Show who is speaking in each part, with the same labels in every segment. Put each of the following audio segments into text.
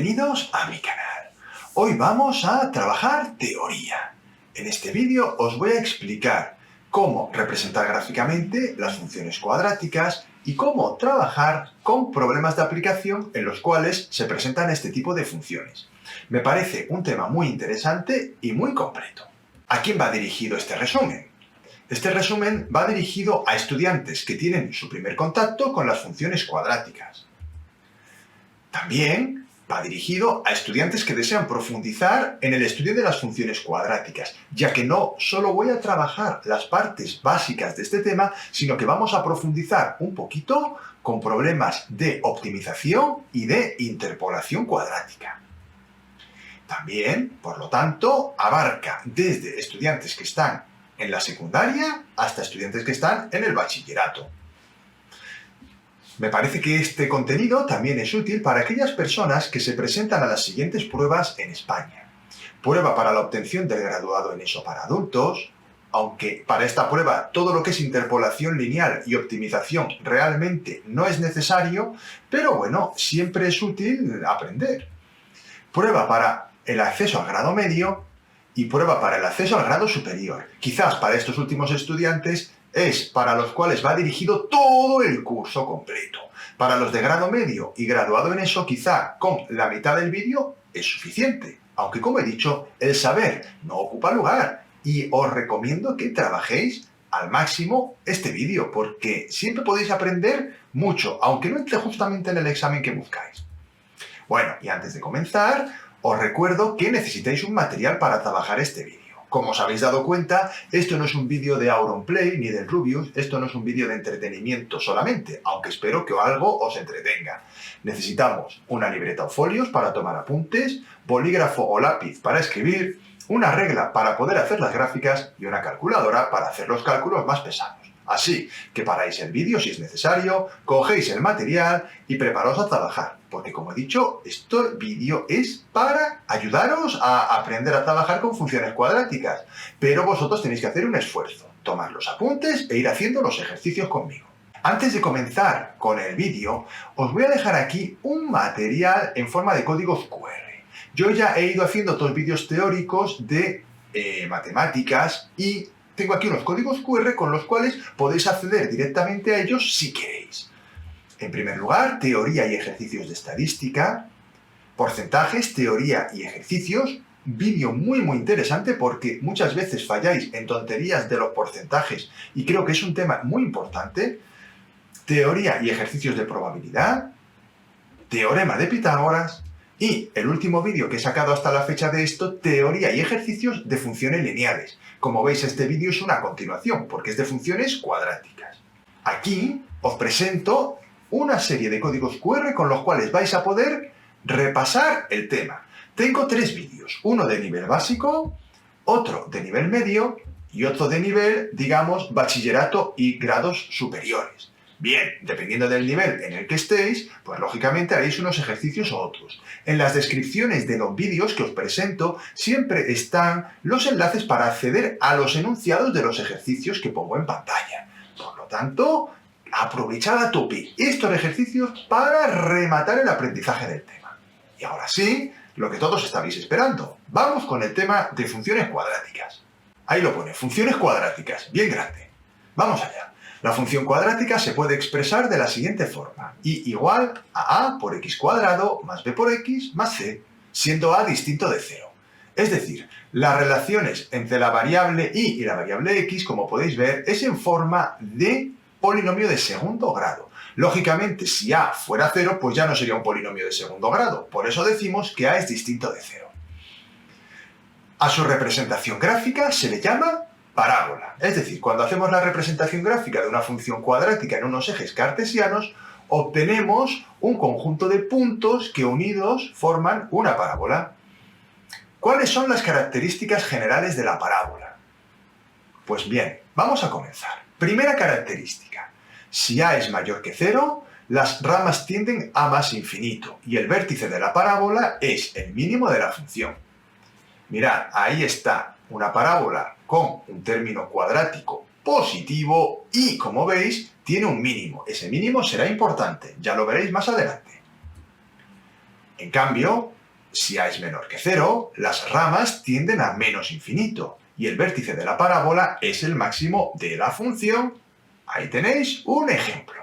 Speaker 1: Bienvenidos a mi canal. Hoy vamos a trabajar teoría. En este vídeo os voy a explicar cómo representar gráficamente las funciones cuadráticas y cómo trabajar con problemas de aplicación en los cuales se presentan este tipo de funciones. Me parece un tema muy interesante y muy completo. ¿A quién va dirigido este resumen? Este resumen va dirigido a estudiantes que tienen su primer contacto con las funciones cuadráticas. También va dirigido a estudiantes que desean profundizar en el estudio de las funciones cuadráticas, ya que no solo voy a trabajar las partes básicas de este tema, sino que vamos a profundizar un poquito con problemas de optimización y de interpolación cuadrática. También, por lo tanto, abarca desde estudiantes que están en la secundaria hasta estudiantes que están en el bachillerato. Me parece que este contenido también es útil para aquellas personas que se presentan a las siguientes pruebas en España. Prueba para la obtención del graduado en ESO para adultos, aunque para esta prueba todo lo que es interpolación lineal y optimización realmente no es necesario, pero bueno, siempre es útil aprender. Prueba para el acceso al grado medio y prueba para el acceso al grado superior. Quizás para estos últimos estudiantes es para los cuales va dirigido todo el curso completo. Para los de grado medio y graduado en ESO, quizá con la mitad del vídeo es suficiente. Aunque, como he dicho, el saber no ocupa lugar y os recomiendo que trabajéis al máximo este vídeo, porque siempre podéis aprender mucho, aunque no entre justamente en el examen que buscáis. Bueno, y antes de comenzar, os recuerdo que necesitáis un material para trabajar este vídeo. Como os habéis dado cuenta, esto no es un vídeo de Auronplay ni del Rubius, esto no es un vídeo de entretenimiento solamente, aunque espero que algo os entretenga. Necesitamos una libreta o folios para tomar apuntes, bolígrafo o lápiz para escribir, una regla para poder hacer las gráficas y una calculadora para hacer los cálculos más pesados. Así que paráis el vídeo si es necesario, cogéis el material y preparaos a trabajar, porque como he dicho, este vídeo es para ayudaros a aprender a trabajar con funciones cuadráticas, pero vosotros tenéis que hacer un esfuerzo, tomar los apuntes e ir haciendo los ejercicios conmigo. Antes de comenzar con el vídeo, os voy a dejar aquí un material en forma de códigos QR. Yo ya he ido haciendo otros vídeos teóricos de matemáticas y tengo aquí unos códigos QR con los cuales podéis acceder directamente a ellos si queréis. En primer lugar, teoría y ejercicios de estadística, porcentajes, teoría y ejercicios, vídeo muy interesante porque muchas veces falláis en tonterías de los porcentajes y creo que es un tema muy importante, teoría y ejercicios de probabilidad, teorema de Pitágoras y el último vídeo que he sacado hasta la fecha de esto, teoría y ejercicios de funciones lineales. Como veis, este vídeo es una continuación, porque es de funciones cuadráticas. Aquí os presento una serie de códigos QR con los cuales vais a poder repasar el tema. Tengo 3 vídeos, uno de nivel básico, otro de nivel medio y otro de nivel, digamos, bachillerato y grados superiores. Bien, dependiendo del nivel en el que estéis, pues lógicamente haréis unos ejercicios u otros. En las descripciones de los vídeos que os presento siempre están los enlaces para acceder a los enunciados de los ejercicios que pongo en pantalla. Por lo tanto, aprovechad a tope estos ejercicios para rematar el aprendizaje del tema. Y ahora sí, lo que todos estabais esperando. Vamos con el tema de funciones cuadráticas. Ahí lo pone, funciones cuadráticas, bien grande. Vamos allá. La función cuadrática se puede expresar de la siguiente forma: y igual a a por x cuadrado más b por x más c, siendo a distinto de 0. Es decir, las relaciones entre la variable y la variable x, como podéis ver, es en forma de polinomio de segundo grado. Lógicamente, si a fuera 0, pues ya no sería un polinomio de segundo grado. Por eso decimos que a es distinto de 0. A su representación gráfica se le llama parábola. Es decir, cuando hacemos la representación gráfica de una función cuadrática en unos ejes cartesianos, obtenemos un conjunto de puntos que unidos forman una parábola. ¿Cuáles son las características generales de la parábola? Pues bien, vamos a comenzar. Primera característica. Si a es mayor que 0, las ramas tienden a más infinito y el vértice de la parábola es el mínimo de la función. Mirad, ahí está una parábola con un término cuadrático positivo y, como veis, tiene un mínimo. Ese mínimo será importante, ya lo veréis más adelante. En cambio, si a es menor que 0, las ramas tienden a menos infinito y el vértice de la parábola es el máximo de la función. Ahí tenéis un ejemplo.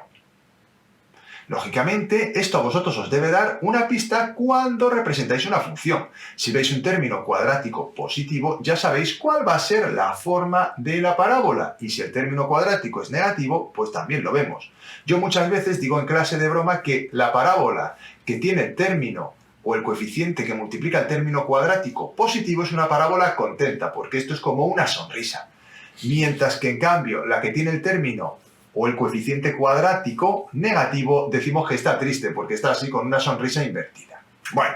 Speaker 1: Lógicamente, esto a vosotros os debe dar una pista cuando representáis una función. Si veis un término cuadrático positivo, ya sabéis cuál va a ser la forma de la parábola. Y si el término cuadrático es negativo, pues también lo vemos. Yo muchas veces digo en clase de broma que la parábola que tiene el término o el coeficiente que multiplica el término cuadrático positivo es una parábola contenta, porque esto es como una sonrisa. Mientras que en cambio la que tiene el término o el coeficiente cuadrático negativo, decimos que está triste, porque está así con una sonrisa invertida. Bueno,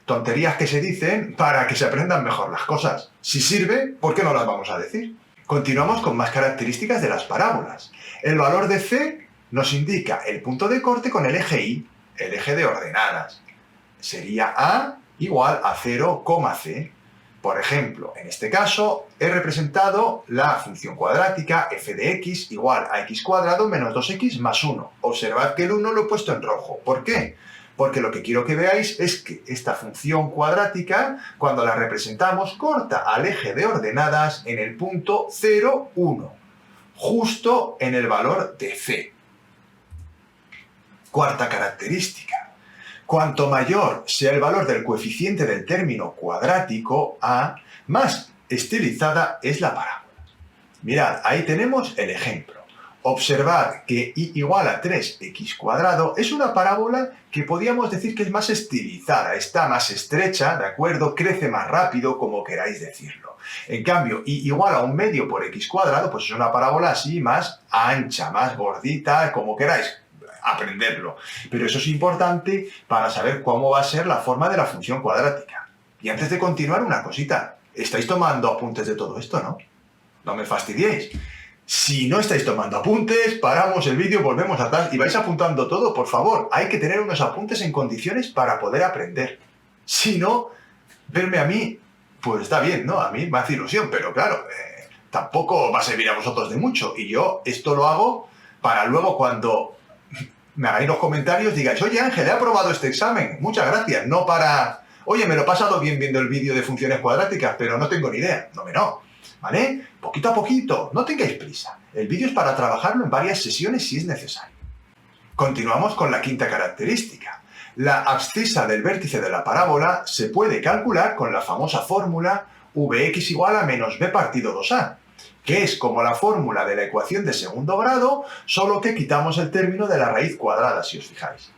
Speaker 1: tonterías que se dicen para que se aprendan mejor las cosas. Si sirve, ¿por qué no las vamos a decir? Continuamos con más características de las parábolas. El valor de C nos indica el punto de corte con el eje Y, el eje de ordenadas. Sería A igual a 0, C. Por ejemplo, en este caso, he representado la función cuadrática f de x igual a x cuadrado menos 2x más 1. Observad que el 1 lo he puesto en rojo. ¿Por qué? Porque lo que quiero que veáis es que esta función cuadrática, cuando la representamos, corta al eje de ordenadas en el punto 0, 1, justo en el valor de c. Cuarta característica. Cuanto mayor sea el valor del coeficiente del término cuadrático a, más estilizada es la parábola. Mirad, ahí tenemos el ejemplo. Observad que y igual a 3x cuadrado es una parábola que podríamos decir que es más estilizada, está más estrecha, ¿de acuerdo? Crece más rápido, como queráis decirlo. En cambio, y igual a 1/2 por x cuadrado, pues es una parábola así más ancha, más gordita, como queráis aprenderlo. Pero eso es importante para saber cómo va a ser la forma de la función cuadrática. Y antes de continuar, una cosita. Estáis tomando apuntes de todo esto, ¿no? No me fastidiéis. Si no estáis tomando apuntes, paramos el vídeo, volvemos atrás y vais apuntando todo, por favor. Hay que tener unos apuntes en condiciones para poder aprender. Si no, verme a mí, pues está bien, ¿no? A mí me hace ilusión, pero claro, tampoco va a servir a vosotros de mucho. Y yo esto lo hago para luego cuando me hagáis los comentarios, digáis, oye Ángel, he aprobado este examen, muchas gracias, no para, oye, me lo he pasado bien viendo el vídeo de funciones cuadráticas, pero no tengo ni idea, no, ¿vale? Poquito a poquito, no tengáis prisa, el vídeo es para trabajarlo en varias sesiones si es necesario. Continuamos con la quinta característica. La abscisa del vértice de la parábola se puede calcular con la famosa fórmula Vx igual a menos b partido 2a, que es como la fórmula de la ecuación de segundo grado, solo que quitamos el término de la raíz cuadrada, si os fijáis.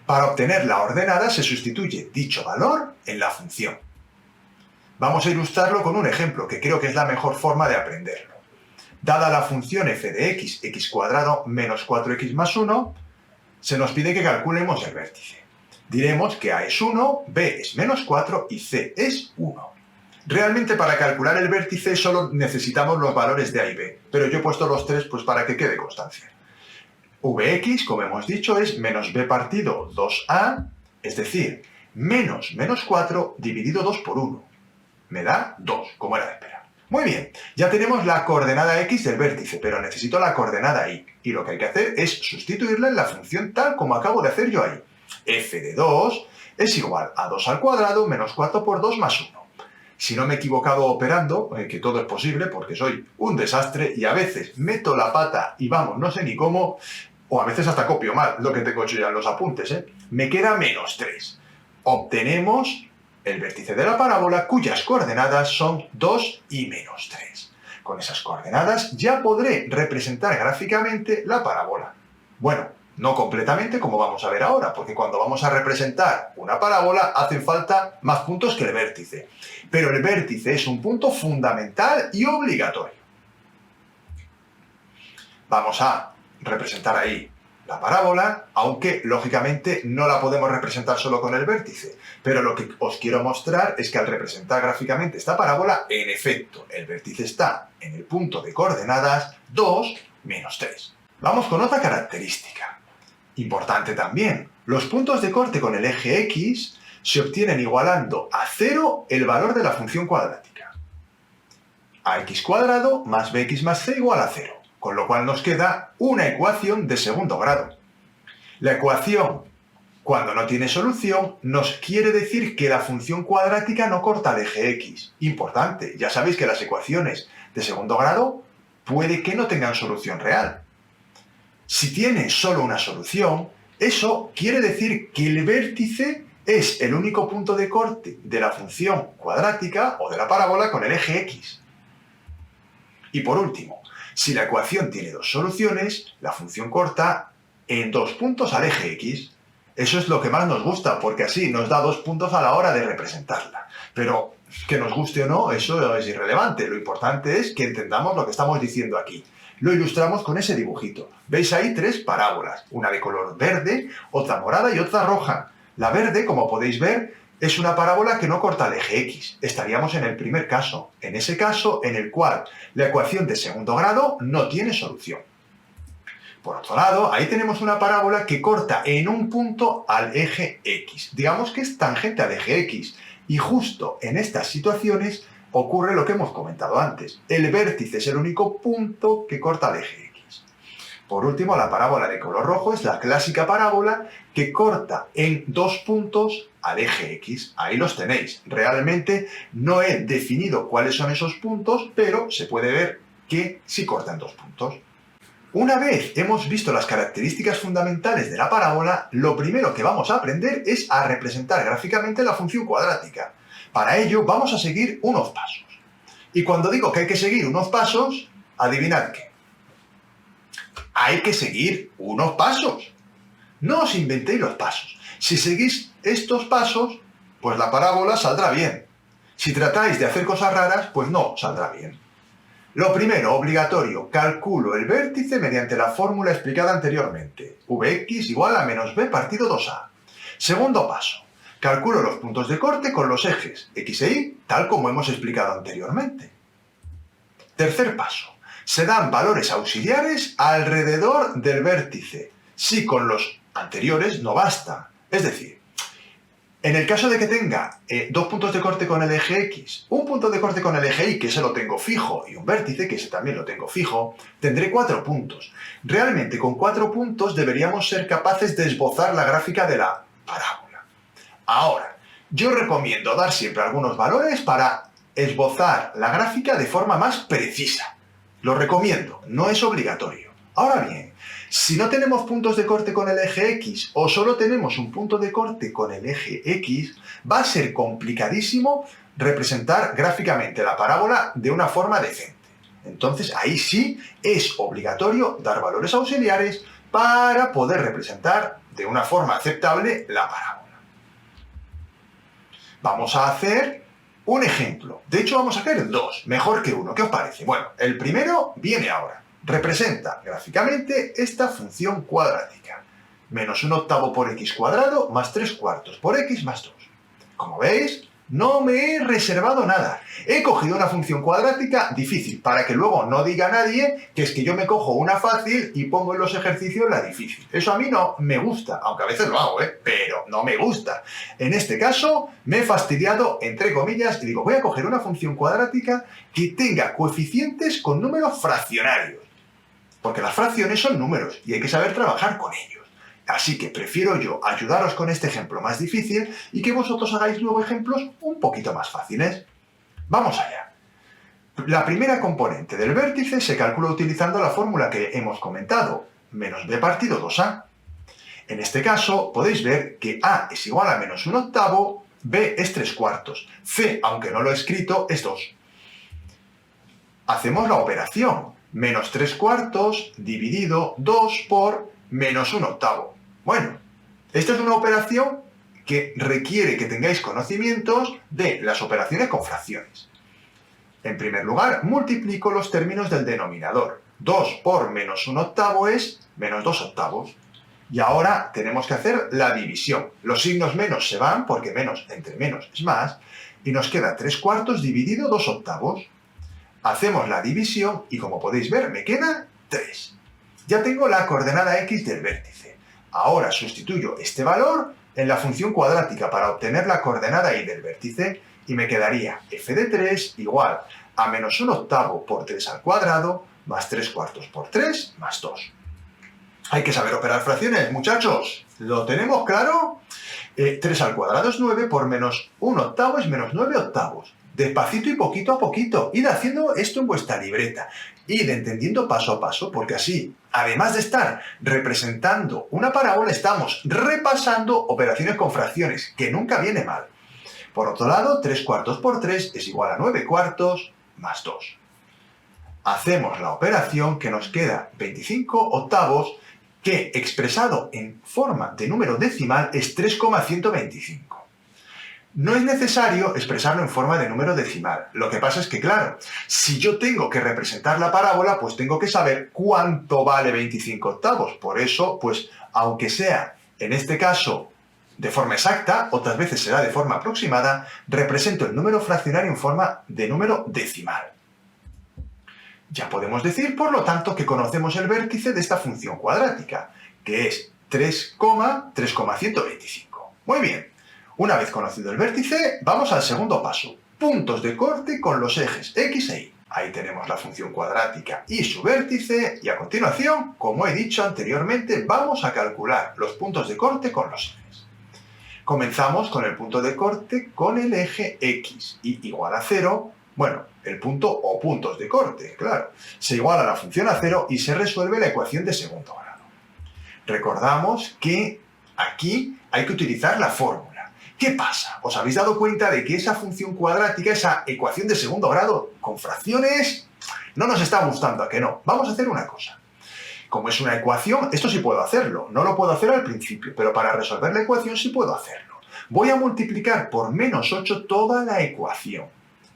Speaker 1: Para obtener la ordenada se sustituye dicho valor en la función. Vamos a ilustrarlo con un ejemplo, que creo que es la mejor forma de aprenderlo. Dada la función f de x, x cuadrado menos 4x más 1, se nos pide que calculemos el vértice. Diremos que a es 1, b es menos 4 y c es 1. Realmente para calcular el vértice solo necesitamos los valores de a y b, pero yo he puesto los tres pues para que quede constancia. Vx, como hemos dicho, es menos b partido 2a, es decir, menos 4 dividido 2 por 1. Me da 2, como era de esperar. Muy bien, ya tenemos la coordenada x del vértice, pero necesito la coordenada y. Y lo que hay que hacer es sustituirla en la función tal como acabo de hacer yo ahí. F de 2 es igual a 2 al cuadrado menos 4 por 2 más 1. Si no me he equivocado operando, que todo es posible porque soy un desastre y a veces meto la pata y vamos, no sé ni cómo, o a veces hasta copio mal lo que tengo hecho ya en los apuntes, me queda menos 3. Obtenemos el vértice de la parábola cuyas coordenadas son 2 y menos 3. Con esas coordenadas ya podré representar gráficamente la parábola. Bueno, no completamente como vamos a ver ahora, porque cuando vamos a representar una parábola hacen falta más puntos que el vértice. Pero el vértice es un punto fundamental y obligatorio. Vamos a representar ahí la parábola, aunque lógicamente no la podemos representar solo con el vértice. Pero lo que os quiero mostrar es que al representar gráficamente esta parábola, en efecto, el vértice está en el punto de coordenadas 2, menos 3. Vamos con otra característica. Importante también, los puntos de corte con el eje X se obtienen igualando a 0 el valor de la función cuadrática. Ax cuadrado más bx más c igual a 0, con lo cual nos queda una ecuación de segundo grado. La ecuación Cuando no tiene solución, nos quiere decir que la función cuadrática no corta el eje X. Importante, ya sabéis que las ecuaciones de segundo grado puede que no tengan solución real. Si tiene solo una solución, eso quiere decir que el vértice es el único punto de corte de la función cuadrática o de la parábola con el eje X. Y por último, si la ecuación tiene dos soluciones, la función corta en dos puntos al eje X. Eso es lo que más nos gusta, porque así nos da 2 puntos a la hora de representarla. Pero que nos guste o no, eso es irrelevante. Lo importante es que entendamos lo que estamos diciendo aquí. Lo ilustramos con ese dibujito. Veis ahí 3 parábolas, una de color verde, otra morada y otra roja. La verde, como podéis ver, es una parábola que no corta el eje X. Estaríamos en el primer caso, en ese caso en el cual la ecuación de segundo grado no tiene solución. Por otro lado, ahí tenemos una parábola que corta en un punto al eje X. Digamos que es tangente al eje X. Y justo en estas situaciones ocurre lo que hemos comentado antes. El vértice es el único punto que corta el eje X. Por último, la parábola de color rojo es la clásica parábola que corta en 2 puntos al eje X. Ahí los tenéis. Realmente no he definido cuáles son esos puntos, pero se puede ver que sí corta en 2 puntos. Una vez hemos visto las características fundamentales de la parábola, lo primero que vamos a aprender es a representar gráficamente la función cuadrática. Para ello vamos a seguir unos pasos. Y cuando digo que hay que seguir unos pasos, adivinad qué. Hay que seguir unos pasos. No os inventéis los pasos. Si seguís estos pasos, pues la parábola saldrá bien. Si tratáis de hacer cosas raras, pues no saldrá bien. Lo primero, obligatorio, calculo el vértice mediante la fórmula explicada anteriormente. Vx igual a menos b partido 2a. Segundo paso, calculo los puntos de corte con los ejes x e y, tal como hemos explicado anteriormente. Tercer paso, se dan valores auxiliares alrededor del vértice, si con los anteriores no basta. Es decir, en el caso de que tenga 2 puntos de corte con el eje X, un punto de corte con el eje Y, que ese lo tengo fijo, y un vértice, que ese también lo tengo fijo, tendré 4 puntos. Realmente con 4 puntos deberíamos ser capaces de esbozar la gráfica de la parábola. Ahora, yo recomiendo dar siempre algunos valores para esbozar la gráfica de forma más precisa. Lo recomiendo, no es obligatorio. Ahora bien, si no tenemos puntos de corte con el eje X o solo tenemos un punto de corte con el eje X, va a ser complicadísimo representar gráficamente la parábola de una forma decente. Entonces ahí sí es obligatorio dar valores auxiliares para poder representar de una forma aceptable la parábola. Vamos a hacer un ejemplo. De hecho vamos a hacer 2, mejor que uno. ¿Qué os parece? Bueno, el primero viene ahora. Representa gráficamente esta función cuadrática. Menos 1/8 por x cuadrado más 3/4 por x más 2. Como veis, no me he reservado nada. He cogido una función cuadrática difícil, para que luego no diga nadie que es que yo me cojo una fácil y pongo en los ejercicios la difícil. Eso a mí no me gusta, aunque a veces lo hago, pero no me gusta. En este caso, me he fastidiado, entre comillas, y digo, voy a coger una función cuadrática que tenga coeficientes con números fraccionarios. Porque las fracciones son números y hay que saber trabajar con ellos. Así que prefiero yo ayudaros con este ejemplo más difícil y que vosotros hagáis luego ejemplos un poquito más fáciles. Vamos allá. La primera componente del vértice se calcula utilizando la fórmula que hemos comentado, menos b partido 2a. En este caso podéis ver que a es igual a menos 1/8, b es 3/4, c, aunque no lo he escrito, es 2. Hacemos la operación. Menos 3/4 dividido 2 por menos 1/8. Bueno, esta es una operación que requiere que tengáis conocimientos de las operaciones con fracciones. En primer lugar, multiplico los términos del denominador. 2 por menos 1/8 es menos 2/8. Y ahora tenemos que hacer la división. Los signos menos se van porque menos entre menos es más. Y nos queda 3/4 dividido 2/8. Hacemos la división y como podéis ver me queda 3. Ya tengo la coordenada x del vértice. Ahora sustituyo este valor en la función cuadrática para obtener la coordenada y del vértice y me quedaría f de 3 igual a menos 1/8 por 3 al cuadrado más 3/4 por 3 más 2. Hay que saber operar fracciones, muchachos. ¿Lo tenemos claro? 3 al cuadrado es 9, por menos 1 octavo es menos 9 octavos. Despacito y poquito a poquito. Id haciendo esto en vuestra libreta. Id entendiendo paso a paso, porque así, además de estar representando una parábola, estamos repasando operaciones con fracciones, que nunca viene mal. Por otro lado, 3 cuartos por 3 es igual a 9 cuartos más 2. Hacemos la operación que nos queda 25 octavos, que expresado en forma de número decimal es 3,125. No es necesario expresarlo en forma de número decimal. Lo que pasa es que, claro, si yo tengo que representar la parábola, pues tengo que saber cuánto vale 25 octavos. Por eso, pues, aunque sea, en este caso, de forma exacta, otras veces será de forma aproximada, represento el número fraccionario en forma de número decimal. Ya podemos decir, por lo tanto, que conocemos el vértice de esta función cuadrática, que es 3,125. Muy bien. Una vez conocido el vértice, vamos al segundo paso. Puntos de corte con los ejes X e Y. Ahí tenemos la función cuadrática y su vértice, y a continuación, como he dicho anteriormente, vamos a calcular los puntos de corte con los ejes. Comenzamos con el punto de corte con el eje X, y igual a 0, bueno, el punto o puntos de corte, claro. Se iguala la función a 0 y se resuelve la ecuación de segundo grado. Recordamos que aquí hay que utilizar la fórmula. ¿Qué pasa? ¿Os habéis dado cuenta de que esa función cuadrática, esa ecuación de segundo grado con fracciones, no nos está gustando? ¿A que no? Vamos a hacer una cosa. Como es una ecuación, esto sí puedo hacerlo. No lo puedo hacer al principio, pero para resolver la ecuación sí puedo hacerlo. Voy a multiplicar por menos 8 toda la ecuación.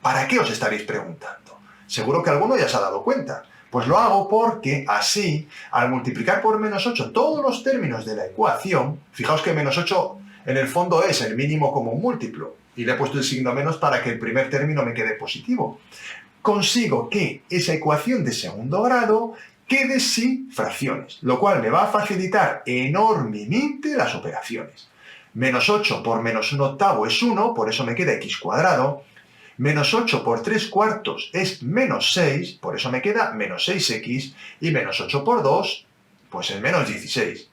Speaker 1: ¿Para qué os estaréis preguntando? Seguro que alguno ya se ha dado cuenta. Pues lo hago porque así, al multiplicar por menos 8 todos los términos de la ecuación, fijaos que menos 8 en el fondo es el mínimo común múltiplo, y le he puesto el signo menos para que el primer término me quede positivo. Consigo que esa ecuación de segundo grado quede sin fracciones, lo cual me va a facilitar enormemente las operaciones. Menos 8 por menos 1 octavo es 1, por eso me queda x cuadrado. Menos 8 por 3 cuartos es menos 6, por eso me queda menos 6x, y menos 8 por 2, pues es menos 16.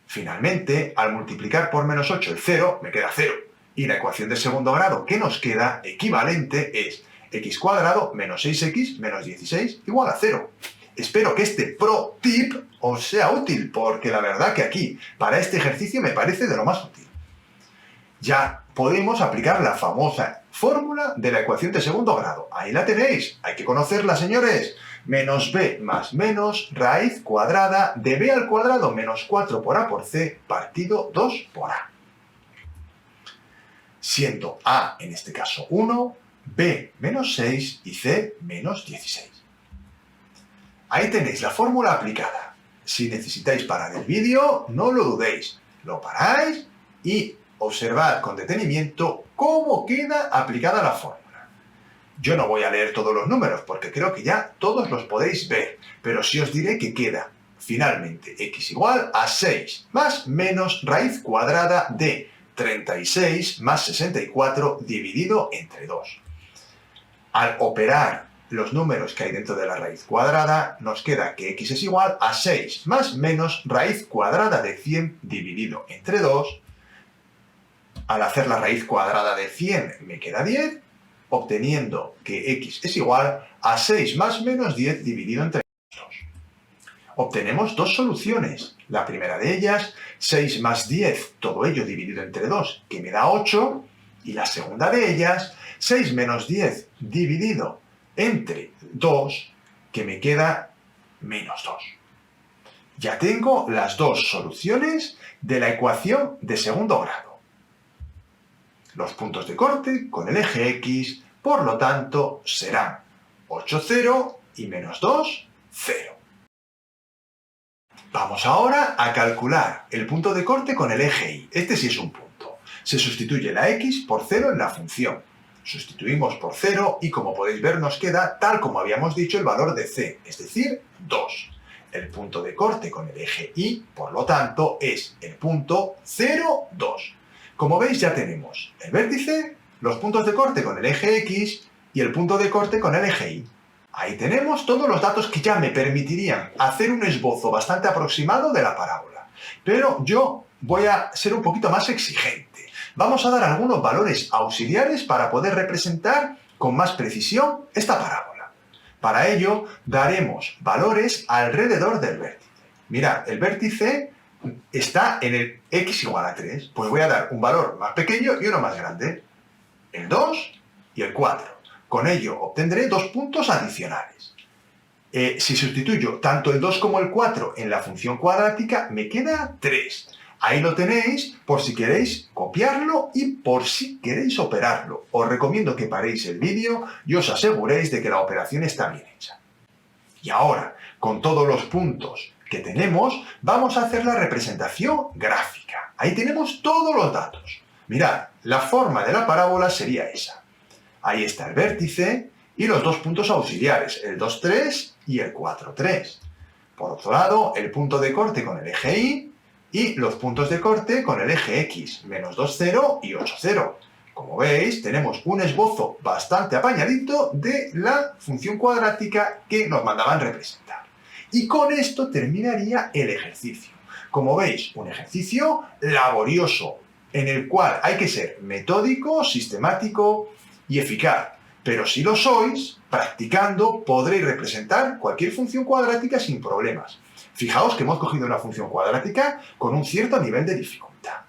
Speaker 1: Finalmente, al multiplicar por menos 8 el 0, me queda 0. Y la ecuación de segundo grado que nos queda equivalente es x cuadrado menos 6x menos 16 igual a 0. Espero que este pro tip os sea útil, porque la verdad que aquí, para este ejercicio, me parece de lo más útil. Ya podemos aplicar la famosa fórmula de la ecuación de segundo grado. Ahí la tenéis. Hay que conocerla, señores. Menos b más menos raíz cuadrada de b al cuadrado menos 4 por a por c partido 2 por a. Siendo a, en este caso, 1, b menos 6 y c menos 16. Ahí tenéis la fórmula aplicada. Si necesitáis parar el vídeo, no lo dudéis. Lo paráis y observad con detenimiento cómo queda aplicada la fórmula. Yo no voy a leer todos los números porque creo que ya todos los podéis ver, pero sí os diré que queda finalmente x igual a 6 más menos raíz cuadrada de 36 más 64 dividido entre 2. Al operar los números que hay dentro de la raíz cuadrada, nos queda que x es igual a 6 más menos raíz cuadrada de 100 dividido entre 2. Al hacer la raíz cuadrada de 100 me queda 10, obteniendo que x es igual a 6 más menos 10 dividido entre 2. Obtenemos dos soluciones. La primera de ellas, 6 más 10, todo ello dividido entre 2, que me da 8. Y la segunda de ellas, 6 menos 10 dividido entre 2, que me queda menos 2. Ya tengo las dos soluciones de la ecuación de segundo grado. Los puntos de corte con el eje X, por lo tanto, serán 8, 0 y menos 2, 0. Vamos ahora a calcular el punto de corte con el eje Y. Este sí es un punto. Se sustituye la X por 0 en la función. Sustituimos por 0 y, como podéis ver, nos queda, tal como habíamos dicho, el valor de C, es decir, 2. El punto de corte con el eje Y, por lo tanto, es el punto 0, 2. Como veis, ya tenemos el vértice, los puntos de corte con el eje X y el punto de corte con el eje Y. Ahí tenemos todos los datos que ya me permitirían hacer un esbozo bastante aproximado de la parábola. Pero yo voy a ser un poquito más exigente. Vamos a dar algunos valores auxiliares para poder representar con más precisión esta parábola. Para ello, daremos valores alrededor del vértice. Mirad, el vértice está en el x igual a 3. Pues voy a dar un valor más pequeño y uno más grande. El 2 y el 4. Con ello obtendré 2 puntos adicionales. Si sustituyo tanto el 2 como el 4 en la función cuadrática, me queda 3. Ahí lo tenéis por si queréis copiarlo y por si queréis operarlo. Os recomiendo que paréis el vídeo y os aseguréis de que la operación está bien hecha. Y ahora, con todos los puntos que tenemos, vamos a hacer la representación gráfica. Ahí tenemos todos los datos. Mirad, la forma de la parábola sería esa. Ahí está el vértice y los 2 puntos auxiliares, el 2, 3 y el 4, 3. Por otro lado, el punto de corte con el eje Y y los puntos de corte con el eje X, menos 2, 0 y 8, 0. Como veis, tenemos un esbozo bastante apañadito de la función cuadrática que nos mandaban representar. Y con esto terminaría el ejercicio. Como veis, un ejercicio laborioso, en el cual hay que ser metódico, sistemático y eficaz. Pero si lo sois, practicando podréis representar cualquier función cuadrática sin problemas. Fijaos que hemos cogido una función cuadrática con un cierto nivel de dificultad.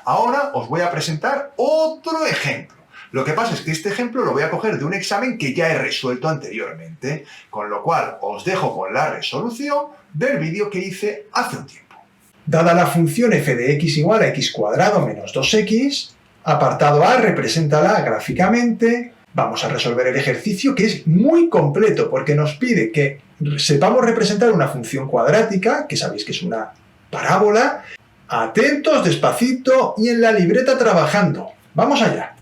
Speaker 1: Ahora os voy a presentar otro ejemplo. Lo que pasa es que este ejemplo lo voy a coger de un examen que ya he resuelto anteriormente, con lo cual os dejo con la resolución del vídeo que hice hace un tiempo. Dada la función f de x igual a x cuadrado menos 2x, apartado A, represéntala gráficamente. Vamos a resolver el ejercicio, que es muy completo porque nos pide que sepamos representar una función cuadrática, que sabéis que es una parábola. Atentos, despacito y en la libreta trabajando. Vamos allá.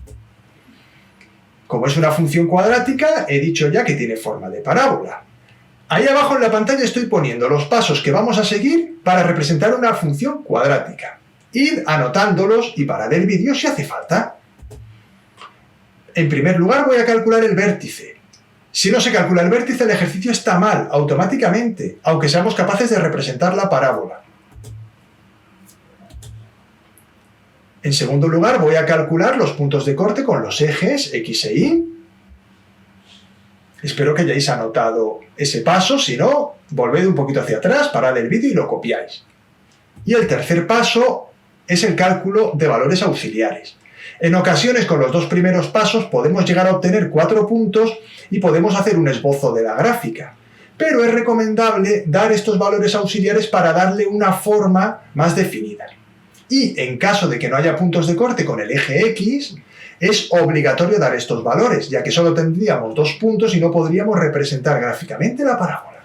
Speaker 1: Como es una función cuadrática, he dicho ya que tiene forma de parábola. Ahí abajo en la pantalla estoy poniendo los pasos que vamos a seguir para representar una función cuadrática. Id anotándolos y parad el vídeo si hace falta. En primer lugar voy a calcular el vértice. Si no se calcula el vértice, el ejercicio está mal, automáticamente, aunque seamos capaces de representar la parábola. En segundo lugar, voy a calcular los puntos de corte con los ejes X e Y. Espero que hayáis anotado ese paso, si no, volved un poquito hacia atrás, parad el vídeo y lo copiáis. Y el tercer paso es el cálculo de valores auxiliares. En ocasiones, con los 2 primeros pasos, podemos llegar a obtener 4 puntos y podemos hacer un esbozo de la gráfica. Pero es recomendable dar estos valores auxiliares para darle una forma más definida. Y en caso de que no haya puntos de corte con el eje X, es obligatorio dar estos valores, ya que solo tendríamos 2 puntos y no podríamos representar gráficamente la parábola.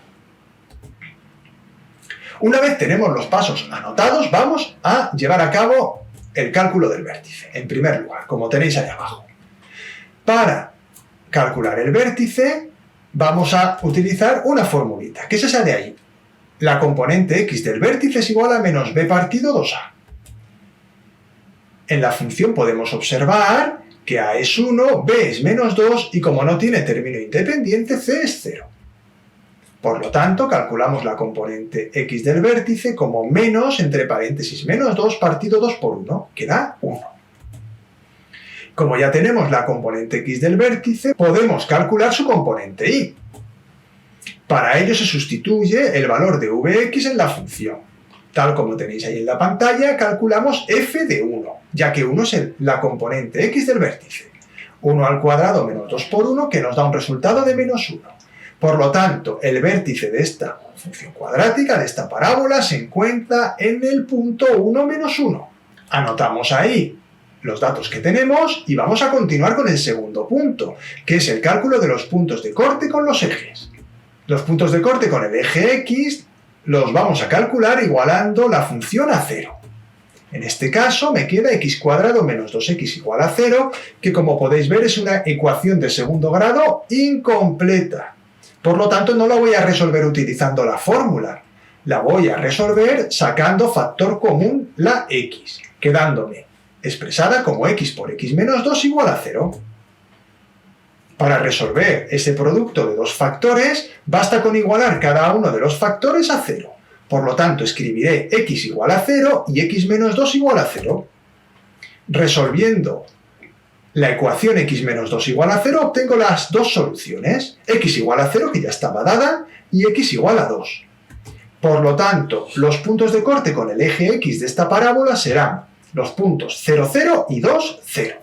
Speaker 1: Una vez tenemos los pasos anotados, vamos a llevar a cabo el cálculo del vértice, en primer lugar, como tenéis ahí abajo. Para calcular el vértice, vamos a utilizar una formulita, que es esa de ahí. La componente x del vértice es igual a menos b partido 2a. En la función podemos observar que a es 1, b es menos 2 y como no tiene término independiente, c es 0. Por lo tanto, calculamos la componente x del vértice como menos, entre paréntesis, menos 2 partido 2 por 1, que da 1. Como ya tenemos la componente x del vértice, podemos calcular su componente y. Para ello se sustituye el valor de vx en la función. Tal como tenéis ahí en la pantalla, calculamos f de 1, ya que 1 es la componente x del vértice. 1 al cuadrado menos 2 por 1, que nos da un resultado de menos 1. Por lo tanto, el vértice de esta función cuadrática, de esta parábola, se encuentra en el punto 1 menos 1. Anotamos ahí los datos que tenemos y vamos a continuar con el segundo punto, que es el cálculo de los puntos de corte con los ejes. Los puntos de corte con el eje X los vamos a calcular igualando la función a 0. En este caso me queda x cuadrado menos 2x igual a 0, que como podéis ver es una ecuación de segundo grado incompleta. Por lo tanto, no la voy a resolver utilizando la fórmula. La voy a resolver sacando factor común la x, quedándome expresada como x por x menos 2 igual a 0. Para resolver ese producto de dos factores, basta con igualar cada uno de los factores a 0.
Speaker 2: Por lo tanto, escribiré x igual a 0 y x menos 2 igual a 0. Resolviendo la ecuación x menos 2 igual a 0, obtengo las dos soluciones. X igual a 0, que ya estaba dada, y x igual a 2. Por lo tanto, los puntos de corte con el eje x de esta parábola serán los puntos 0, 0 y 2, 0.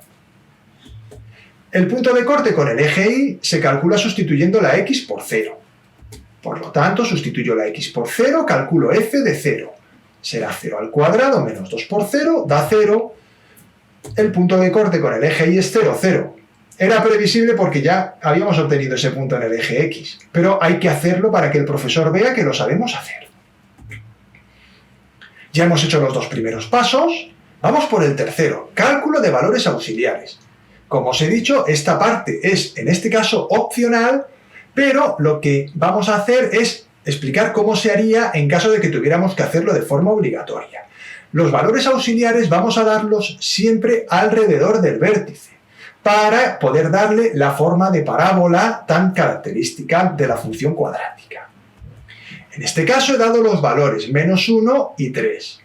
Speaker 2: El punto de corte con el eje y se calcula sustituyendo la x por 0. Por lo tanto, sustituyo la x por 0, calculo f de 0. Será 0 al cuadrado menos 2 por 0, da 0. El punto de corte con el eje y es 0, 0. Era previsible porque ya habíamos obtenido ese punto en el eje x, pero hay que hacerlo para que el profesor vea que lo sabemos hacer. Ya hemos hecho los dos primeros pasos, vamos por el tercero, cálculo de valores auxiliares. Como os he dicho, esta parte es, en este caso, opcional, pero lo que vamos a hacer es explicar cómo se haría en caso de que tuviéramos que hacerlo de forma obligatoria. Los valores auxiliares vamos a darlos siempre alrededor del vértice, para poder darle la forma de parábola tan característica de la función cuadrática. En este caso he dado los valores menos 1 y 3.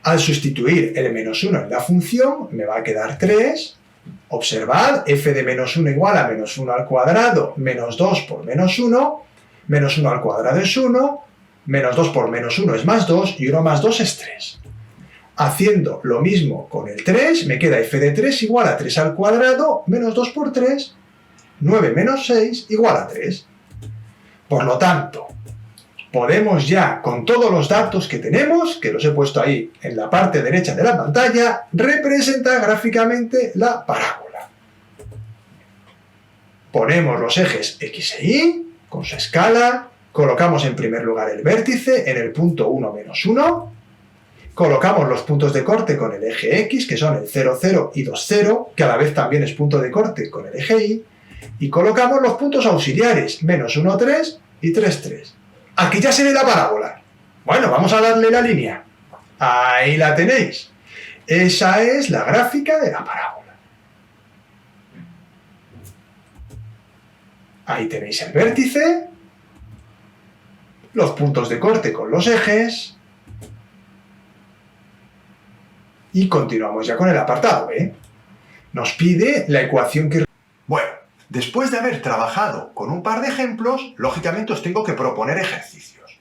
Speaker 2: Al sustituir el menos 1 en la función, me va a quedar 3. Observad, f de menos 1 igual a menos 1 al cuadrado menos 2 por menos 1. Menos 1 al cuadrado es 1, menos 2 por menos 1 es más 2 y 1 más 2 es 3. Haciendo lo mismo con el 3, me queda f de 3 igual a 3 al cuadrado menos 2 por 3, 9 menos 6 igual a 3. Por lo tanto, podemos ya, con todos los datos que tenemos, que los he puesto ahí en la parte derecha de la pantalla, representar gráficamente la parábola. Ponemos los ejes x e y con su escala, colocamos en primer lugar el vértice en el punto 1, menos 1, colocamos los puntos de corte con el eje x, que son el 0, 0 y 2, 0, que a la vez también es punto de corte con el eje y colocamos los puntos auxiliares, menos 1, 3 y 3, 3. Aquí ya se ve la parábola. Bueno, vamos a darle la línea. Ahí la tenéis. Esa es la gráfica de la parábola. Ahí tenéis el vértice, los puntos de corte con los ejes, y continuamos ya con el apartado B. Nos pide la ecuación que...
Speaker 1: Bueno, después de haber trabajado con un par de ejemplos, lógicamente os tengo que proponer ejercicios.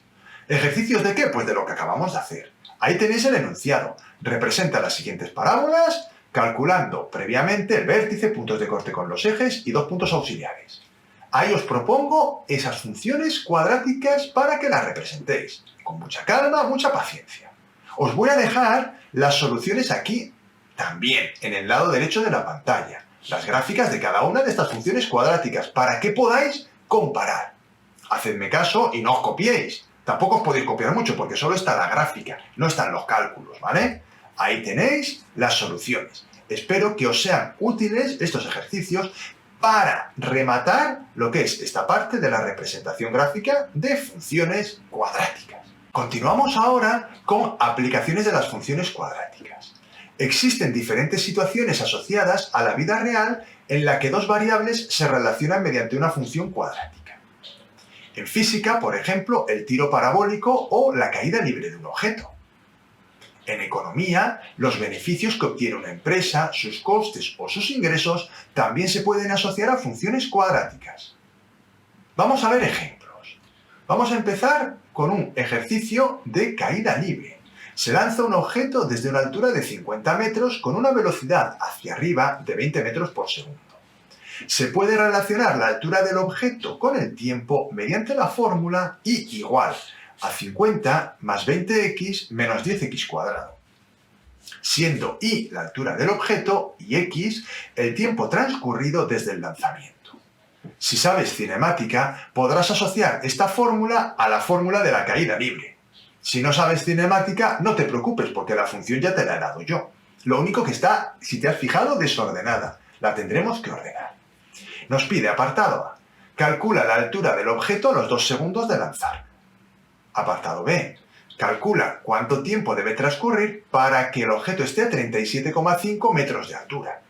Speaker 1: ¿Ejercicios de qué? Pues de lo que acabamos de hacer. Ahí tenéis el enunciado. Representa las siguientes parábolas, calculando previamente el vértice, puntos de corte con los ejes y dos puntos auxiliares. Ahí os propongo esas funciones cuadráticas para que las representéis. Con mucha calma, mucha paciencia. Os voy a dejar las soluciones aquí también, en el lado derecho de la pantalla. Las gráficas de cada una de estas funciones cuadráticas, para que podáis comparar. Hacedme caso y no os copiéis. Tampoco os podéis copiar mucho, porque solo está la gráfica, no están los cálculos, ¿vale? Ahí tenéis las soluciones. Espero que os sean útiles estos ejercicios para rematar lo que es esta parte de la representación gráfica de funciones cuadráticas. Continuamos ahora con aplicaciones de las funciones cuadráticas. Existen diferentes situaciones asociadas a la vida real en la que dos variables se relacionan mediante una función cuadrática. En física, por ejemplo, el tiro parabólico o la caída libre de un objeto. En economía, los beneficios que obtiene una empresa, sus costes o sus ingresos también se pueden asociar a funciones cuadráticas. Vamos a ver ejemplos. Vamos a empezar con un ejercicio de caída libre. Se lanza un objeto desde una altura de 50 metros con una velocidad hacia arriba de 20 metros por segundo. Se puede relacionar la altura del objeto con el tiempo mediante la fórmula y igual a 50 más 20x menos 10x cuadrado, siendo y la altura del objeto y x el tiempo transcurrido desde el lanzamiento. Si sabes cinemática, podrás asociar esta fórmula a la fórmula de la caída libre. Si no sabes cinemática, no te preocupes porque la función ya te la he dado yo. Lo único que está, si te has fijado, desordenada. La tendremos que ordenar. Nos pide apartado A. Calcula la altura del objeto a los 2 segundos de lanzar. Apartado B. Calcula cuánto tiempo debe transcurrir para que el objeto esté a 37,5 metros de altura.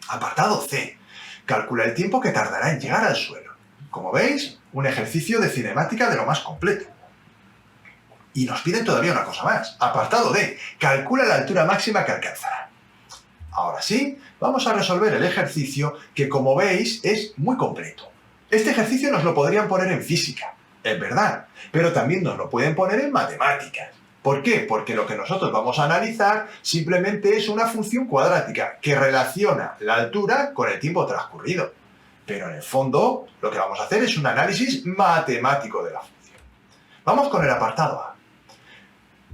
Speaker 1: Apartado C. Calcula el tiempo que tardará en llegar al suelo. Como veis, un ejercicio de cinemática de lo más completo. Y nos piden todavía una cosa más. Apartado D. Calcula la altura máxima que alcanzará. Ahora sí, vamos a resolver el ejercicio que, como veis, es muy completo. Este ejercicio nos lo podrían poner en física, es verdad, pero también nos lo pueden poner en matemáticas. ¿Por qué? Porque lo que nosotros vamos a analizar simplemente es una función cuadrática que relaciona la altura con el tiempo transcurrido. Pero en el fondo, lo que vamos a hacer es un análisis matemático de la función. Vamos con el apartado A.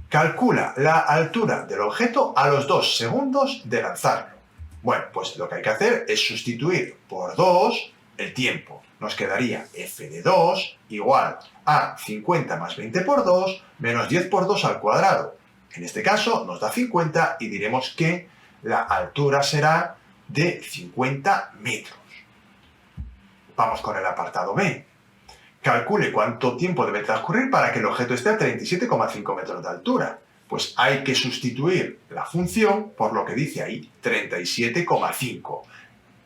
Speaker 1: Calcula la altura del objeto a los 2 segundos de lanzarlo. Bueno, pues lo que hay que hacer es sustituir por 2 el tiempo. Nos quedaría f de 2 igual a 50 más 20 por 2 menos 10 por 2 al cuadrado. En este caso nos da 50 y diremos que la altura será de 50 metros. Vamos con el apartado B. Calcule cuánto tiempo debe transcurrir para que el objeto esté a 37,5 metros de altura. Pues hay que sustituir la función por lo que dice ahí, 37,5.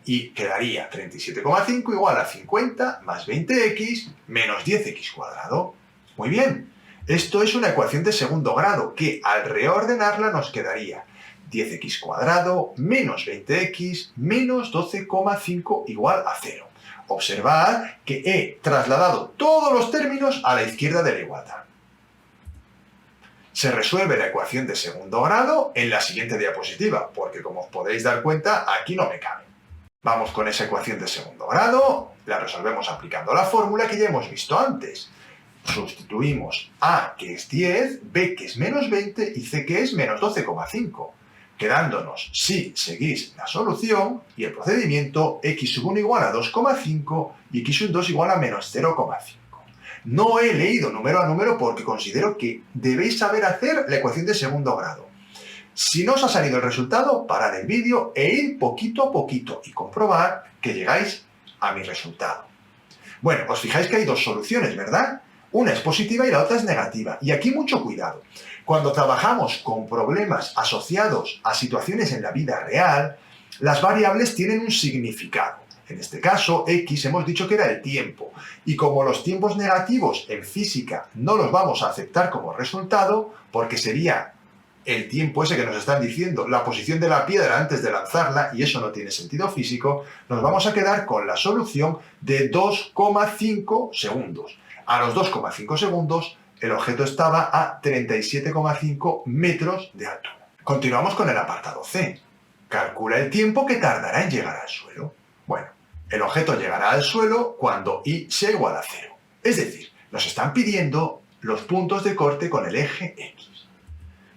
Speaker 1: Y quedaría 37,5 igual a 50 más 20x menos 10x cuadrado. Muy bien, esto es una ecuación de segundo grado que al reordenarla nos quedaría 10x cuadrado menos 20x menos 12,5 igual a 0. Observad que he trasladado todos los términos a la izquierda de la igualdad. Se resuelve la ecuación de segundo grado en la siguiente diapositiva, porque como os podéis dar cuenta, aquí no me cabe. Vamos con esa ecuación de segundo grado, la resolvemos aplicando la fórmula que ya hemos visto antes. Sustituimos A, que es 10, B, que es menos 20 y C, que es menos 12,5. Quedándonos, si seguís la solución y el procedimiento, x1 igual a 2,5 y x2 igual a menos 0,5. No he leído número a número porque considero que debéis saber hacer la ecuación de segundo grado. Si no os ha salido el resultado, parad el vídeo e id poquito a poquito y comprobad que llegáis a mi resultado. Bueno, os fijáis que hay dos soluciones, ¿verdad? Una es positiva y la otra es negativa. Y aquí mucho cuidado. Cuando trabajamos con problemas asociados a situaciones en la vida real, las variables tienen un significado. En este caso, x hemos dicho que era el tiempo. Y como los tiempos negativos en física no los vamos a aceptar como resultado, porque sería el tiempo ese que nos están diciendo, la posición de la piedra antes de lanzarla, y eso no tiene sentido físico, nos vamos a quedar con la solución de 2,5 segundos. A los 2,5 segundos, el objeto estaba a 37,5 metros de altura. Continuamos con el apartado C. Calcula el tiempo que tardará en llegar al suelo. Bueno, el objeto llegará al suelo cuando y sea igual a 0. Es decir, nos están pidiendo los puntos de corte con el eje X.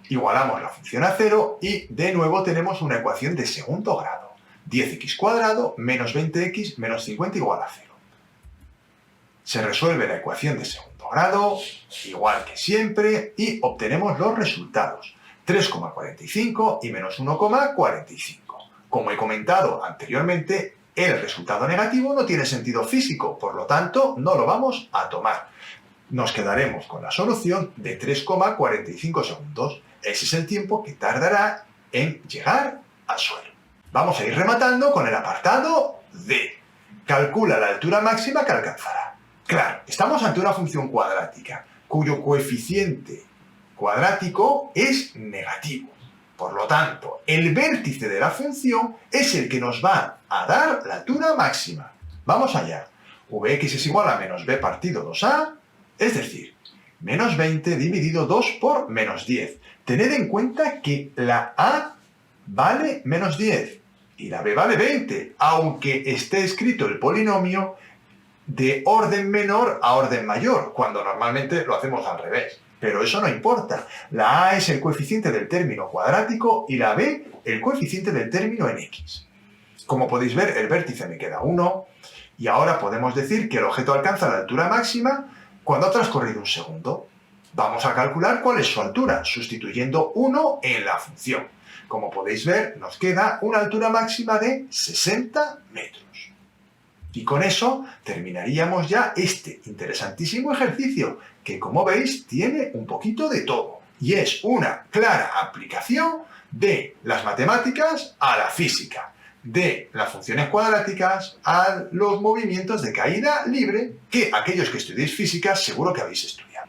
Speaker 1: Igualamos la función a 0 y de nuevo tenemos una ecuación de segundo grado. 10x cuadrado menos 20x menos 50 igual a 0. Se resuelve la ecuación de segundo grado, igual que siempre, y obtenemos los resultados. 3,45 y menos 1,45. Como he comentado anteriormente, el resultado negativo no tiene sentido físico, por lo tanto, no lo vamos a tomar. Nos quedaremos con la solución de 3,45 segundos. Ese es el tiempo que tardará en llegar al suelo. Vamos a ir rematando con el apartado D. Calcula la altura máxima que alcanzará. Claro, estamos ante una función cuadrática, cuyo coeficiente cuadrático es negativo. Por lo tanto, el vértice de la función es el que nos va a dar la altura máxima. Vamos allá. Vx es igual a menos b partido 2a, es decir, menos 20 dividido 2 por menos 10. Tened en cuenta que la a vale menos 10 y la b vale 20, aunque esté escrito el polinomio de orden menor a orden mayor, cuando normalmente lo hacemos al revés. Pero eso no importa. La a es el coeficiente del término cuadrático y la b el coeficiente del término en x. Como podéis ver, el vértice me queda 1 y ahora podemos decir que el objeto alcanza la altura máxima cuando ha transcurrido un segundo. Vamos a calcular cuál es su altura, sustituyendo 1 en la función. Como podéis ver, nos queda una altura máxima de 60 metros. Y con eso terminaríamos ya este interesantísimo ejercicio, que como veis tiene un poquito de todo. Y es una clara aplicación de las matemáticas a la física, de las funciones cuadráticas a los movimientos de caída libre, que aquellos que estudiéis física seguro que habéis estudiado.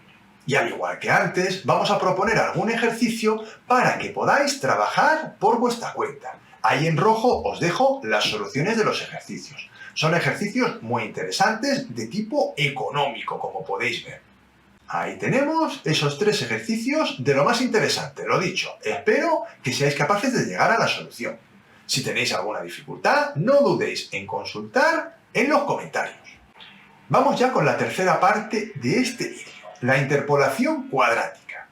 Speaker 1: Y al igual que antes, vamos a proponer algún ejercicio para que podáis trabajar por vuestra cuenta. Ahí en rojo os dejo las soluciones de los ejercicios. Son ejercicios muy interesantes de tipo económico, como podéis ver. Ahí tenemos esos 3 ejercicios de lo más interesante, lo dicho. Espero que seáis capaces de llegar a la solución. Si tenéis alguna dificultad, no dudéis en consultar en los comentarios. Vamos ya con la tercera parte de este vídeo, la interpolación cuadrática.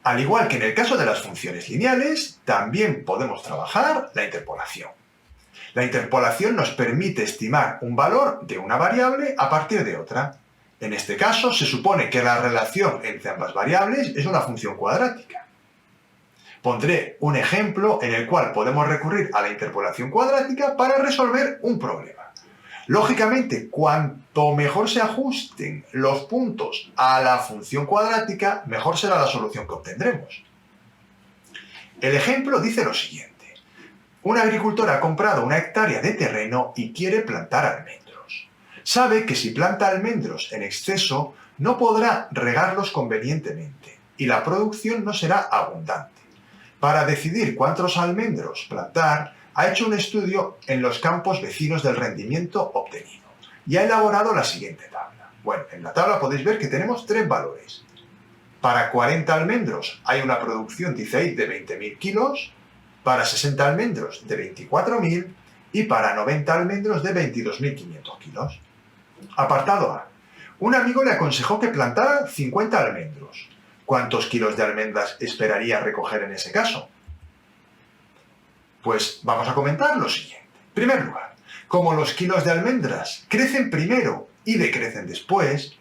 Speaker 1: Al igual que en el caso de las funciones lineales, también podemos trabajar la interpolación. La interpolación nos permite estimar un valor de una variable a partir de otra. En este caso, se supone que la relación entre ambas variables es una función cuadrática. Pondré un ejemplo en el cual podemos recurrir a la interpolación cuadrática para resolver un problema. Lógicamente, cuanto mejor se ajusten los puntos a la función cuadrática, mejor será la solución que obtendremos. El ejemplo dice lo siguiente. Un agricultor ha comprado una hectárea de terreno y quiere plantar almendros. Sabe que si planta almendros en exceso, no podrá regarlos convenientemente y la producción no será abundante. Para decidir cuántos almendros plantar, ha hecho un estudio en los campos vecinos del rendimiento obtenido y ha elaborado la siguiente tabla. Bueno, en la tabla podéis ver que tenemos 3 valores. Para 40 almendros hay una producción, dice ahí, de 20.000 kilos, para 60 almendros de 24.000 y para 90 almendros de 22.500 kilos. Apartado A. Un amigo le aconsejó que plantara 50 almendros. ¿Cuántos kilos de almendras esperaría recoger en ese caso? Pues vamos a comentar lo siguiente. En primer lugar, como los kilos de almendras crecen primero y decrecen después,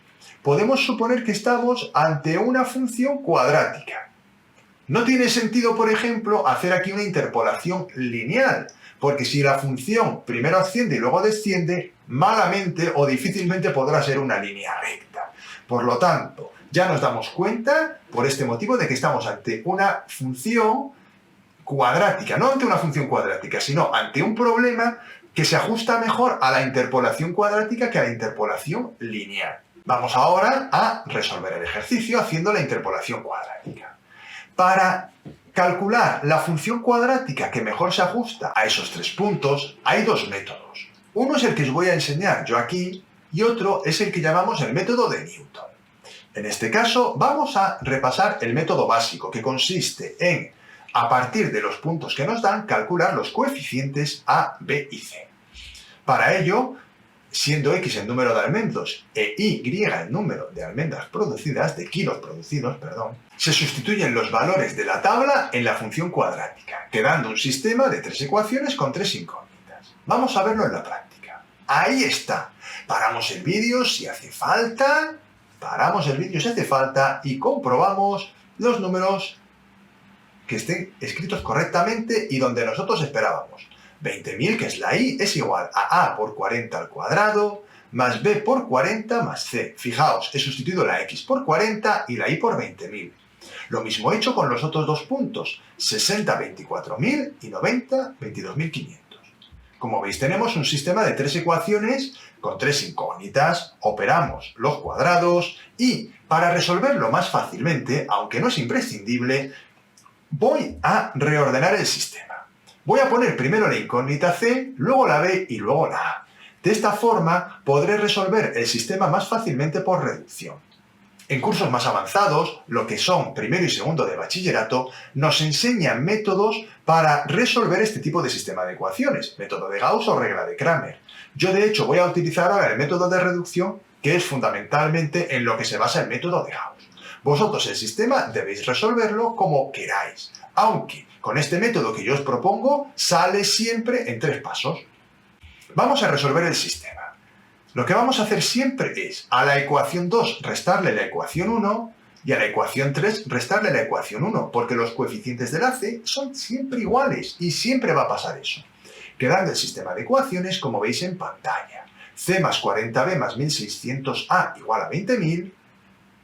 Speaker 1: podemos suponer que estamos ante una función cuadrática. No tiene sentido, por ejemplo, hacer aquí una interpolación lineal, porque si la función primero asciende y luego desciende, malamente o difícilmente podrá ser una línea recta. Por lo tanto, ya nos damos cuenta, por este motivo, de que estamos ante una función cuadrática, no ante una función cuadrática, sino ante un problema que se ajusta mejor a la interpolación cuadrática que a la interpolación lineal. Vamos ahora a resolver el ejercicio haciendo la interpolación cuadrática. Para calcular la función cuadrática que mejor se ajusta a esos 3 puntos, hay 2 métodos. Uno es el que os voy a enseñar yo aquí y otro es el que llamamos el método de Newton. En este caso, vamos a repasar el método básico, que consiste en, a partir de los puntos que nos dan, calcular los coeficientes A, B y C. Para ello, siendo X el número de almendros e Y el número de almendras producidas, de kilos producidos, perdón, se sustituyen los valores de la tabla en la función cuadrática, quedando un sistema de 3 ecuaciones con 3 incógnitas. Vamos a verlo en la práctica. Ahí está. Paramos el vídeo si hace falta, y comprobamos los números que estén escritos correctamente y donde nosotros esperábamos. 20.000, que es la Y, es igual a A por 40 al cuadrado, más B por 40 más C. Fijaos, he sustituido la X por 40 y la Y por 20.000. Lo mismo he hecho con los otros 2 puntos, 60, 24.000 y 90, 22.500. Como veis, tenemos un sistema de 3 ecuaciones con 3 incógnitas, operamos los cuadrados y, para resolverlo más fácilmente, aunque no es imprescindible, voy a reordenar el sistema. Voy a poner primero la incógnita C, luego la B y luego la A. De esta forma podré resolver el sistema más fácilmente por reducción. En cursos más avanzados, lo que son primero y segundo de bachillerato, nos enseñan métodos para resolver este tipo de sistema de ecuaciones, método de Gauss o regla de Cramer. Yo de hecho voy a utilizar ahora el método de reducción, que es fundamentalmente en lo que se basa el método de Gauss. Vosotros el sistema debéis resolverlo como queráis, aunque con este método que yo os propongo sale siempre en 3 pasos. Vamos a resolver el sistema. Lo que vamos a hacer siempre es a la ecuación 2 restarle la ecuación 1 y a la ecuación 3 restarle la ecuación 1, porque los coeficientes de la C son siempre iguales y siempre va a pasar eso. Quedando el sistema de ecuaciones como veis en pantalla. C más 40B más 1600A igual a 20.000,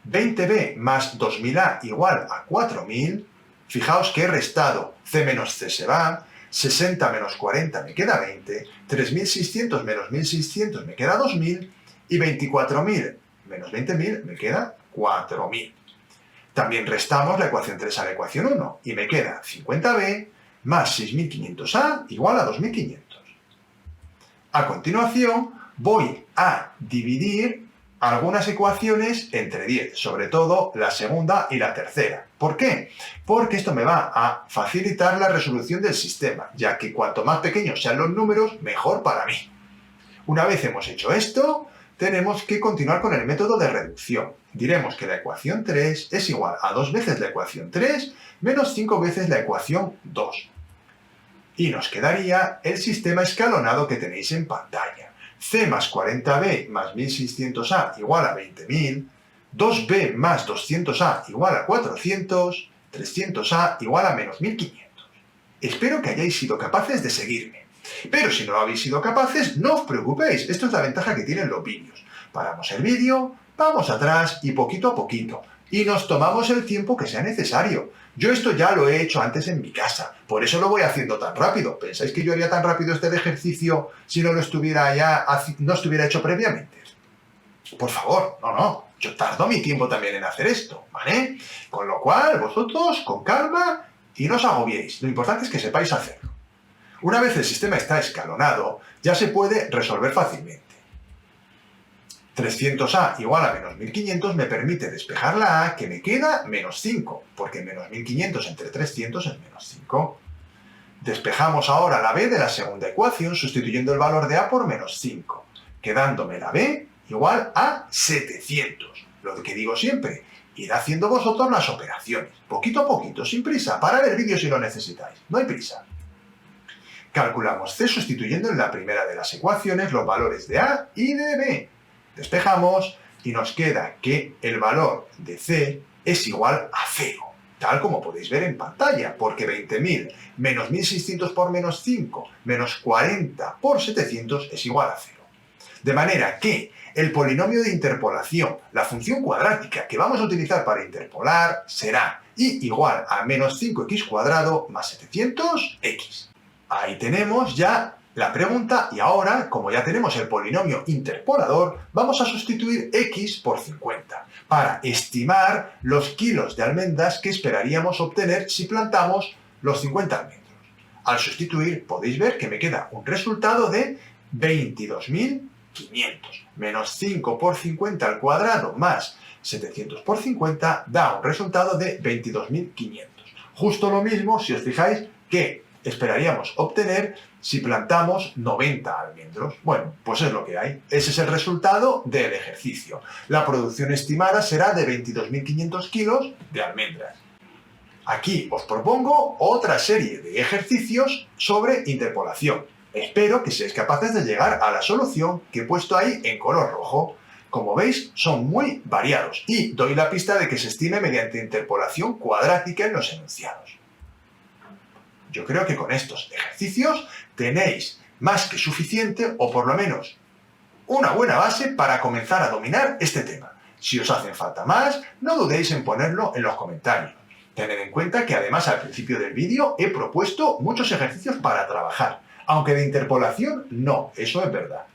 Speaker 1: 20B más 2000A igual a 4.000, fijaos que he restado C menos C se va, 60 menos 40 me queda 20, 3.600 menos 1.600 me queda 2.000 y 24.000 menos 20.000 me queda 4000. También restamos la ecuación 3 a la ecuación 1 y me queda 50b más 6500a igual a 2500. A continuación voy a dividir algunas ecuaciones entre 10, sobre todo la segunda y la tercera. ¿Por qué? Porque esto me va a facilitar la resolución del sistema, ya que cuanto más pequeños sean los números, mejor para mí. Una vez hemos hecho esto, tenemos que continuar con el método de reducción. Diremos que la ecuación 3 es igual a 2 veces la ecuación 3 menos 5 veces la ecuación 2. Y nos quedaría el sistema escalonado que tenéis en pantalla. C más 40b más 1600a igual a 20.000, 2b más 200a igual a 400, 300a igual a menos 1500. Espero que hayáis sido capaces de seguirme. Pero si no habéis sido capaces, no os preocupéis. Esto es la ventaja que tienen los vídeos. Paramos el vídeo, vamos atrás y poquito a poquito. Y nos tomamos el tiempo que sea necesario. Yo esto ya lo he hecho antes en mi casa, por eso lo voy haciendo tan rápido. ¿Pensáis que yo haría tan rápido este ejercicio si no lo estuviera no estuviera hecho previamente? Por favor, no. Yo tardo mi tiempo también en hacer esto, ¿vale? Con lo cual, vosotros, con calma y no os agobiéis. Lo importante es que sepáis hacerlo. Una vez el sistema está escalonado, ya se puede resolver fácilmente. 300a igual a menos 1500 me permite despejar la a, que me queda menos 5, porque menos 1500 entre 300 es menos 5. Despejamos ahora la b de la segunda ecuación sustituyendo el valor de a por menos 5, quedándome la b igual a 700. Lo que digo siempre, id haciendo vosotros las operaciones, poquito a poquito, sin prisa, para ver vídeos si lo necesitáis, no hay prisa. Calculamos c sustituyendo en la primera de las ecuaciones los valores de a y de b. Despejamos y nos queda que el valor de c es igual a 0, tal como podéis ver en pantalla, porque 20.000 menos 1.600 por menos 5 menos 40 por 700 es igual a 0. De manera que el polinomio de interpolación, la función cuadrática que vamos a utilizar para interpolar, será y igual a menos 5x cuadrado más 700x. Ahí tenemos ya la pregunta y ahora, como ya tenemos el polinomio interpolador, vamos a sustituir x por 50 para estimar los kilos de almendras que esperaríamos obtener si plantamos los 50 almendros. Al sustituir podéis ver que me queda un resultado de 22.500 menos 5 por 50 al cuadrado más 700 por 50 da un resultado de 22.500. Justo lo mismo si os fijáis que esperaríamos obtener si plantamos 90 almendros. Bueno, pues es lo que hay. Ese es el resultado del ejercicio. La producción estimada será de 22.500 kilos de almendras. Aquí os propongo otra serie de ejercicios sobre interpolación. Espero que seáis capaces de llegar a la solución que he puesto ahí en color rojo. Como veis, son muy variados y doy la pista de que se estime mediante interpolación cuadrática en los enunciados. Yo creo que con estos ejercicios tenéis más que suficiente, o por lo menos una buena base para comenzar a dominar este tema. Si os hacen falta más, no dudéis en ponerlo en los comentarios. Tened en cuenta que además al principio del vídeo he propuesto muchos ejercicios para trabajar, aunque de interpolación no, eso es verdad.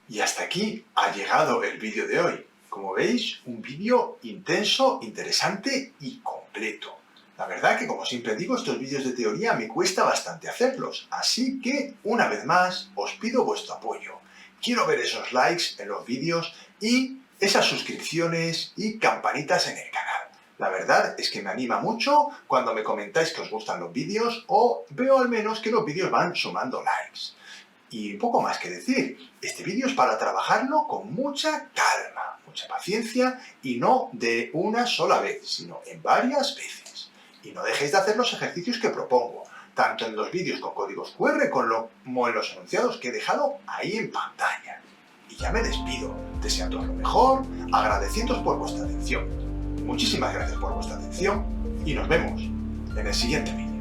Speaker 1: Y hasta aquí ha llegado el vídeo de hoy. Como veis, un vídeo intenso, interesante y completo. La verdad que, como siempre digo, estos vídeos de teoría me cuesta bastante hacerlos, así que, una vez más, os pido vuestro apoyo. Quiero ver esos likes en los vídeos y esas suscripciones y campanitas en el canal. La verdad es que me anima mucho cuando me comentáis que os gustan los vídeos o veo al menos que los vídeos van sumando likes. Y poco más que decir, este vídeo es para trabajarlo con mucha calma, mucha paciencia y no de una sola vez, sino en varias veces. Y no dejéis de hacer los ejercicios que propongo, tanto en los vídeos con códigos QR como en los enunciados que he dejado ahí en pantalla. Y ya me despido, deseándoos lo mejor, agradeciéndoos por vuestra atención. Muchísimas gracias por vuestra atención y nos vemos en el siguiente vídeo.